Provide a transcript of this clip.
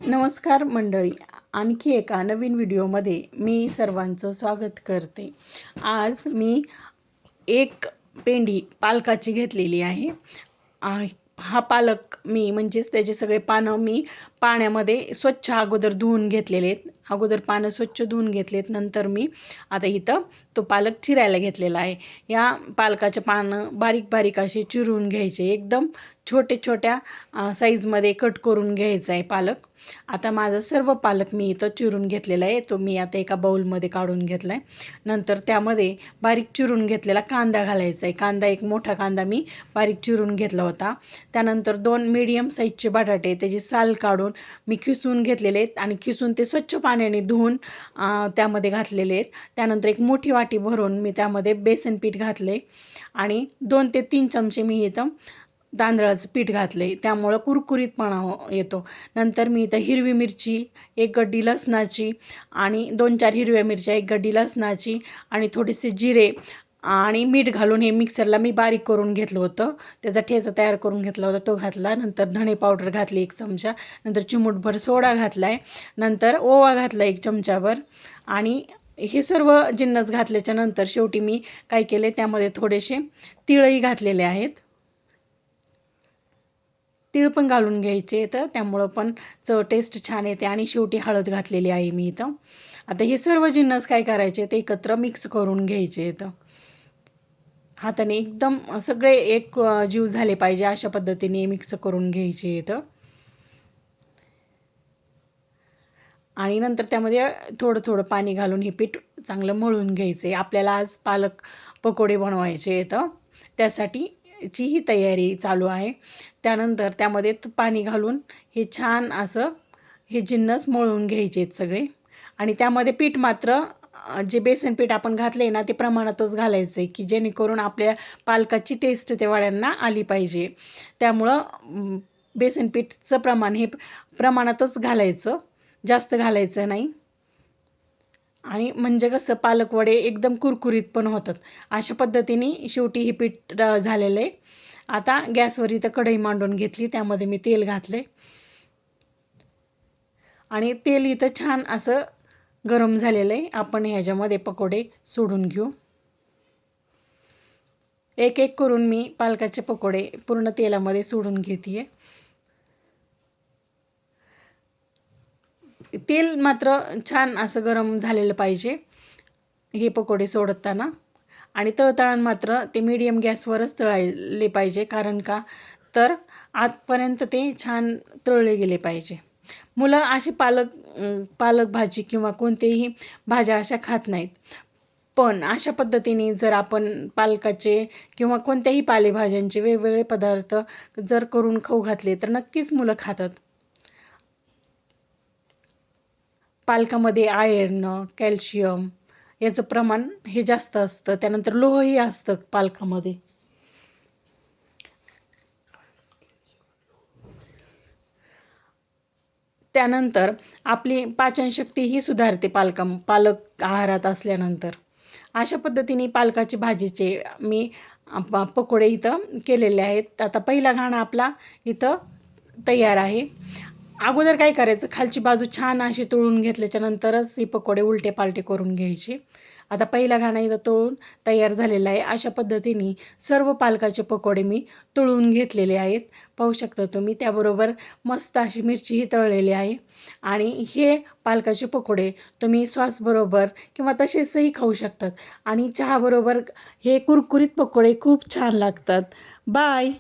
नमस्कार मंडळी, आणखी एका नवीन व्हिडिओमध्ये मी सर्वांचं स्वागत करते. आज मी एक पेंडी पालकाची घेतलेली आहे. हा पालक मी म्हणजेच त्याचे सगळे पानं मी पाण्यामध्ये स्वच्छ अगोदर धुवून घेतलेले आहेत. अगोदर पानं स्वच्छ धुवून घेतलेत, नंतर मी आता इथं तो पालक चिरायला घेतलेला आहे. या पालकाचे पानं बारीक बारीक असे चिरून घ्यायचे, एकदम छोट्या साईजमध्ये कट करून घ्यायचा आहे पालक. आता माझा सर्व पालक मी इथं चिरून घेतलेला आहे. तो मी आता एका बाऊलमध्ये काढून घेतला आहे. नंतर त्यामध्ये बारीक चिरून घेतलेला कांदा घालायचा आहे. कांदा, एक मोठा कांदा मी बारीक चिरून घेतला होता. त्यानंतर 2 मीडियम साईजचे बटाटे त्याची साल काढून मी खिसून घेतलेले आहेत आणि खिसून ते स्वच्छ पाण्याने धुवून त्यामध्ये घातलेले आहेत. त्यानंतर एक मोठी वाटी भरून मी त्यामध्ये बेसन पीठ घातले आणि 2 ते 3 चमचे मी इथं तांदळाचं पीठ घातले, त्यामुळं कुरकुरीतपणा येतो. नंतर मी इथं हिरवी मिरची, 1 गड्डी लसणाची आणि 2-4 हिरव्या मिरच्या, 1 गड्डी लसणाची आणि थोडेसे जिरे आणि मीठ घालून हे मिक्सरला मी बारीक करून घेतलं होतं. त्याचा ठेचा तयार करून घेतला होता, तो घातला. नंतर धणे पावडर घातली 1 चमचा, नंतर चिमूटभर सोडा घातला आहे, नंतर ओवा घातला 1 चमचाभर आणि हे सर्व जिन्नस घातल्याच्या नंतर शेवटी मी काय केले, त्यामध्ये थोडेसे तिळही घातलेले आहेत. तीळ पण घालून घ्यायचे तर त्यामुळं पण चव टेस्ट छान येते. आणि शेवटी हळद घातलेली आहे मी इथं. आता हे सर्व जिन्नस काय करायचे ते एकत्र मिक्स करून घ्यायचे इथं हाताने, एकदम सगळे एक जीव झाले पाहिजे अशा पद्धतीने मिक्स करून घ्यायचे इथं. आणि नंतर त्यामध्ये थोडं थोडं पाणी घालून हे पीठ चांगलं मळून घ्यायचे. आपल्याला आज पालक पकोडे बनवायचे इथं, त्यासाठी ची ही तयारी चालू आहे. त्यानंतर त्यामध्ये पाणी घालून हे छान असं हे जिन्नस मळून घ्यायचे आहेत सगळे. आणि त्यामध्ये पीठ मात्र जे बेसन पीठ आपण घातले ना ते प्रमाणातच घालायचं आहे, की जेणेकरून आपल्या पालकाची टेस्ट त्या वड्यांना आली पाहिजे. त्यामुळं बेसन पीठचं प्रमाण हे प्रमाणातच घालायचं, जास्त घालायचं नाही. आणि म्हणजे कसं पालक वडे एकदम कुरकुरीत पण होतात. अशा पद्धतीने शेवटी हे पीठ झालेलं आहे. आता गॅसवर इथं कढई मांडून घेतली, त्यामध्ये मी तेल घातले आणि तेल इथं छान असं गरम झालेलं आहे. आपण ह्याच्यामध्ये पकोडे सोडून घेऊ. एक एक करून मी पालकाचे पकोडे पूर्ण तेलामध्ये सोडून घेते. तेल मात्र छान असं गरम झालेलं पाहिजे हे पकोडे सोडताना. आणि तळताना मात्र ते मीडियम गॅसवरच तळायले पाहिजे, कारण का तर आतपर्यंत ते छान तळले गेले पाहिजे. मुलं अशी पालक भाजी किंवा कोणतेही भाज्या अशा खात नाहीत, पण अशा पद्धतीने जर आपण पालकाचे किंवा कोणत्याही पालेभाज्यांचे वेगवेगळे पदार्थ जर करून खाऊ घातले तर नक्कीच मुलं खातात. पालकामध्ये आयर्न, कॅल्शियम याचं प्रमाण हे जास्त असतं. त्यानंतर लोहही असतं पालकामध्ये. त्यानंतर आपली पाचनशक्ती ही सुधारते पालक आहारात असल्यानंतर. अशा पद्धतीने पालकाची भाजीचे मी पकोडे इथं केलेले आहेत. आता पहिला घाणा आपला इथं तयार आहे. अगोदर काय करायचं, खालची बाजू छान अशी तळून घेतल्याच्या नंतरच हे पकोडे उलटे पालटे करून घ्यायचे. आता पहिला घाणा इथं तळून तयार झालेला आहे. अशा पद्धतीने सर्व पालकाचे पकोडे मी तळून घेतलेले आहेत, पाहू शकता तुम्ही. त्याबरोबर मस्त अशी मिरचीही तळलेली आहे. आणि हे पालकाचे पकोडे तुम्ही सॉसबरोबर किंवा तसेचही खाऊ शकतात. आणि चहाबरोबर हे कुरकुरीत पकोडे खूप छान लागतात. बाय.